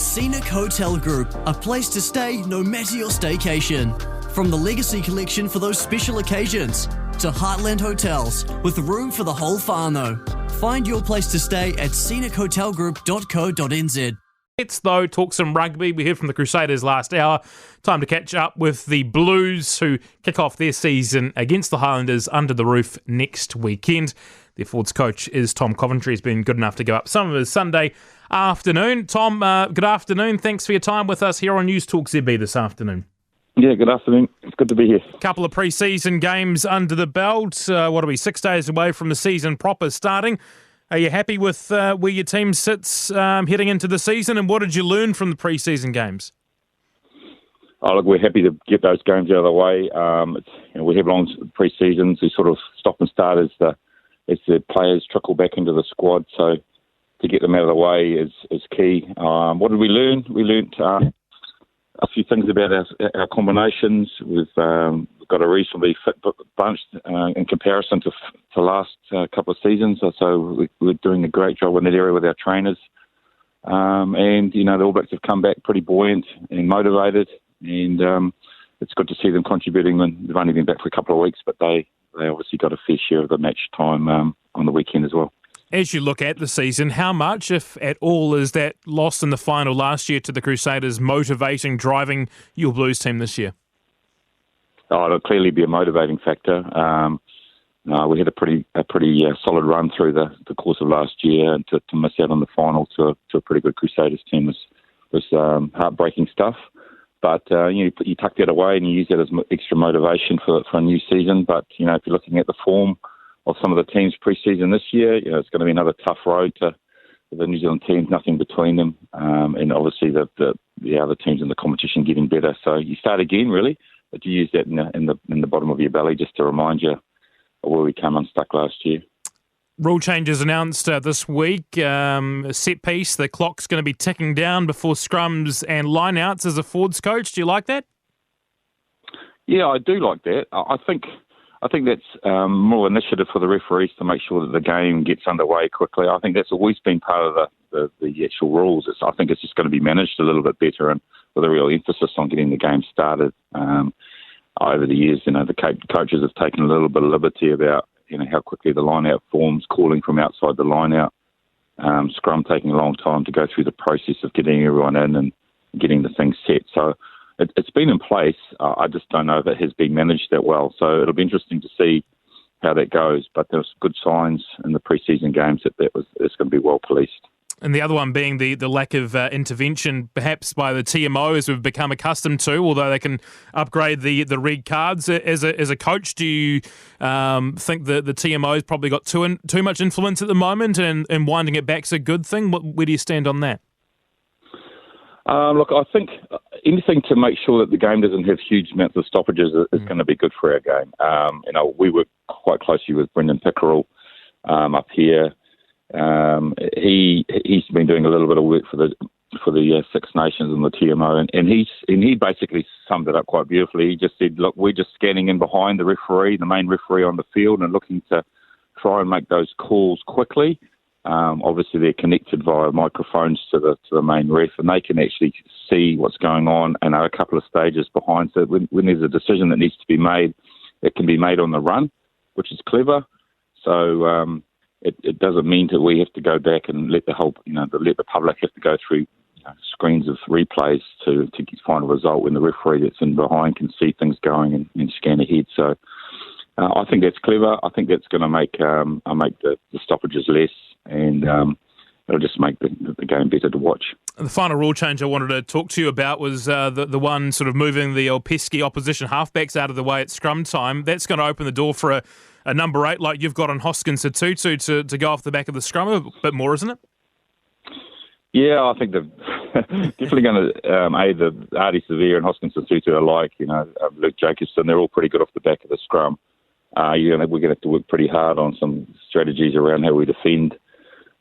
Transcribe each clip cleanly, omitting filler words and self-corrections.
Scenic Hotel Group, a place to stay no matter your staycation. From the Legacy Collection for those special occasions to Heartland Hotels with room for the whole whānau. Find your place to stay at scenichotelgroup.co.nz. Let's, though, talk some rugby. We heard from the Crusaders last hour. Time to catch up with the Blues, who kick off their season against the Highlanders under the roof next weekend. Their forwards coach is Tom Coventry. He's been good enough to go up some of his Sunday afternoon. Tom, good afternoon. Thanks for your time with us here on News Talk ZB this afternoon. Yeah, good afternoon. It's good to be here. Couple of pre-season games under the belt. What are we, 6 days away from the season proper starting? Are you happy with where your team sits heading into the season, and what did you learn from the pre-season games? Oh, look, we're happy to get those games out of the way. We have long pre-seasons. We sort of stop and start as the players trickle back into the squad. So to get them out of the way is key. What did we learn? We learned a few things about our combinations. We've got a reasonably fit bunch in comparison to last couple of seasons. So we're doing a great job in that area with our trainers. And, the All Blacks have come back pretty buoyant and motivated. And it's good to see them contributing. They've only been back for a couple of weeks, but they obviously got a fair share of the match time on the weekend as well. As you look at the season, how much, if at all, is that loss in the final last year to the Crusaders motivating, driving your Blues team this year? Oh, it'll clearly be a motivating factor. We had a pretty solid run through the course of last year, and to miss out on the final to a pretty good Crusaders team was heartbreaking stuff. But you tuck that away and you use that as extra motivation for a new season. But if you're looking at the form of some of the teams pre-season this year, it's going to be another tough road to the New Zealand teams, nothing between them. And obviously the other teams in the competition getting better. So you start again, really, but you use that in the bottom of your belly just to remind you of where we came unstuck last year. Rule changes announced this week. Set piece, the clock's going to be ticking down before scrums and lineouts as a forwards coach. Do you like that? Yeah, I do like that. I think that's more initiative for the referees to make sure that the game gets underway quickly. I think that's always been part of the actual rules. I think it's just going to be managed a little bit better and with a real emphasis on getting the game started. Over the years, the coaches have taken a little bit of liberty about how quickly the line-out forms, calling from outside the line-out, scrum taking a long time to go through the process of getting everyone in and getting the thing set. So it's been in place. I just don't know if it has been managed that well. So it'll be interesting to see how that goes. But there was good signs in the pre-season games that it's going to be well policed. And the other one being the lack of intervention, perhaps by the TMO, as we've become accustomed to, although they can upgrade the red cards. As a coach, do you think that the TMO's probably got too much influence at the moment and winding it back's a good thing? Where do you stand on that? Look, I think anything to make sure that the game doesn't have huge amounts of stoppages is going to be good for our game. We work quite closely with Brendan Pickerel up here. He's been doing a little bit of work for the Six Nations and the TMO, and he basically summed it up quite beautifully. He just said, "Look, we're just scanning in behind the referee, the main referee on the field, and looking to try and make those calls quickly." Obviously, they're connected via microphones to the main ref, and they can actually see what's going on and are a couple of stages behind. So when there's a decision that needs to be made, it can be made on the run, which is clever. So it doesn't mean that we have to go back and let the public have to go through screens of replays to find a result when the referee that's in behind can see things going and scan ahead. So I think that's clever. I think that's going to make the stoppages less, and it'll just make the game better to watch. The final rule change I wanted to talk to you about was the one sort of moving the old pesky opposition halfbacks out of the way at scrum time. That's going to open the door for a number 8 like you've got on Hoskins Tutu to go off the back of the scrum a bit more, isn't it? Yeah, I think they're definitely going to the Artie Severe and Hoskins Tutu alike. Luke Jacobson, they're all pretty good off the back of the scrum. We're going to have to work pretty hard on some strategies around how we defend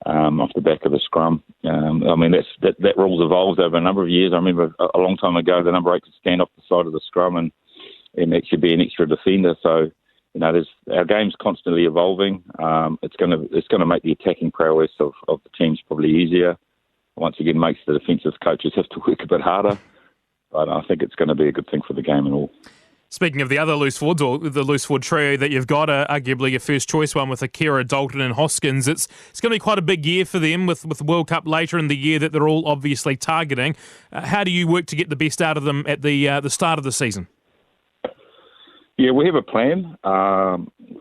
off the back of the scrum. That rule's evolved over a number of years. I remember a long time ago the number 8 could stand off the side of the scrum and actually be an extra defender. So our game's constantly evolving. It's going to make the attacking prowess of the teams probably easier. once again makes the defensive coaches have to work a bit harder. But I think it's going to be a good thing for the game and all. Speaking of the other loose forwards, or the loose forward trio that you've got, arguably your first choice one with Akira, Dalton and Hoskins, it's going to be quite a big year for them with the World Cup later in the year that they're all obviously targeting. How do you work to get the best out of them at the start of the season? Yeah, we have a plan.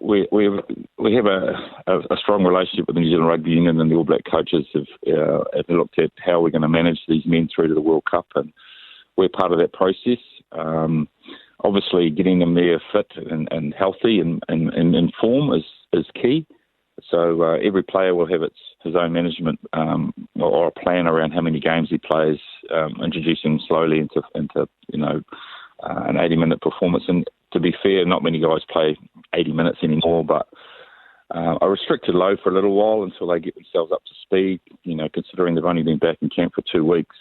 We have a strong relationship with the New Zealand Rugby Union, and the All Black coaches have looked at how we're going to manage these men through to the World Cup, and we're part of that process. Obviously, getting them there fit and healthy and in form is key. So every player will have his own management or a plan around how many games he plays, introducing slowly into an 80-minute performance. And to be fair, not many guys play 80 minutes anymore, but a restricted load for a little while until they get themselves up to speed, considering they've only been back in camp for 2 weeks,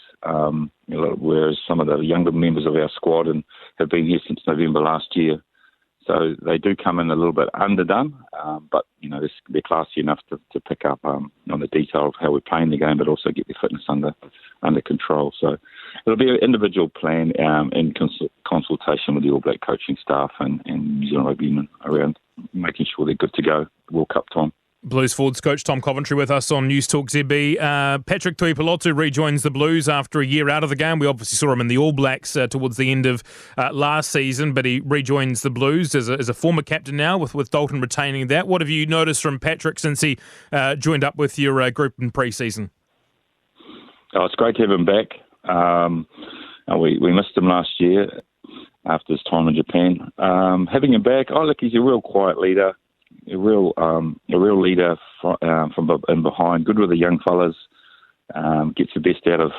whereas some of the younger members of our squad have been here since November last year. So they do come in a little bit underdone, but they're classy enough to pick up on the detail of how we're playing the game, but also get their fitness under control. So it'll be an individual plan in consultation with the All Black coaching staff and New Zealand Rugby Union around making sure they're good to go World Cup time. Blues forwards coach Tom Coventry with us on News Talk ZB. Patrick Tuipulotu rejoins the Blues after a year out of the game. We obviously saw him in the All Blacks towards the end of last season, but he rejoins the Blues as a former captain now, with Dalton retaining that. What have you noticed from Patrick since he joined up with your group in pre-season? Oh, it's great to have him back. We missed him last year after his time in Japan. Having him back, he's a real quiet leader. A real leader from in behind, good with the young fellas, gets the best out of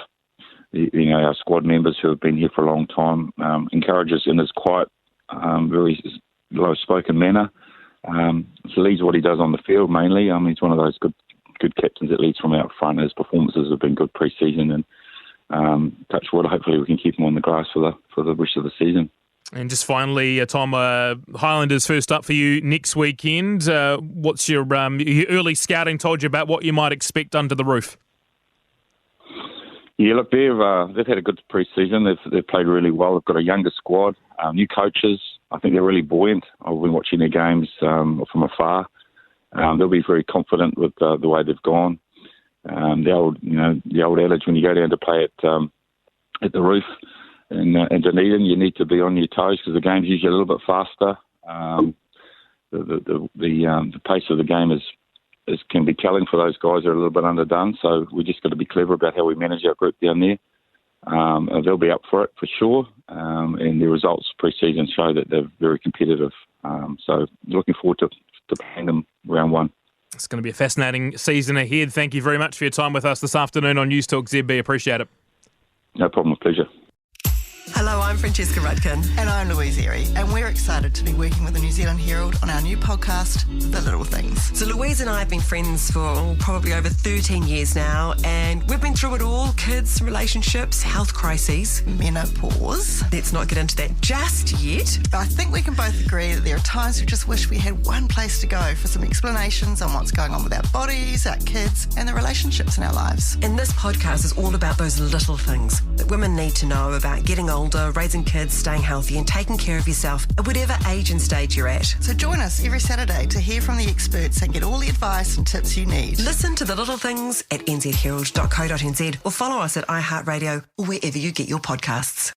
our squad members who have been here for a long time, encourages in his quiet, very low-spoken manner. So leads what he does on the field mainly. He's one of those good captains that leads from out front. His performances have been good pre-season, and touch wood, hopefully we can keep him on the grass for the rest of the season. And just finally, Tom, Highlanders first up for you next weekend. What's your early scouting told you about what you might expect under the roof? Yeah, look, they've had a good pre-season. They've played really well. They've got a younger squad, new coaches. I think they're really buoyant. I've been watching their games from afar. They'll be very confident with the way they've gone. The old adage, when you go down to play at the roof in Dunedin, you need to be on your toes because the game's usually a little bit faster. The pace of the game can be telling for those guys who are a little bit underdone. So we just got to be clever about how we manage our group down there. They'll be up for it for sure, and the results pre-season show that they're very competitive. So looking forward to playing them round one. It's going to be a fascinating season ahead. Thank you very much for your time with us this afternoon on News Talk ZB. Appreciate it. No problem, pleasure. Hello, I'm Francesca Rudkin. And I'm Louise Airy, and we're excited to be working with the New Zealand Herald on our new podcast, The Little Things. So Louise and I have been friends for probably over 13 years now, and we've been through it all: kids, relationships, health crises, menopause. Let's not get into that just yet. I think we can both agree that there are times we just wish we had one place to go for some explanations on what's going on with our bodies, our kids, and the relationships in our lives. And this podcast is all about those little things that women need to know about getting older, raising kids, staying healthy, and taking care of yourself at whatever age and stage you're at. So join us every Saturday to hear from the experts and get all the advice and tips you need. Listen to The Little Things at nzherald.co.nz or follow us at iHeartRadio or wherever you get your podcasts.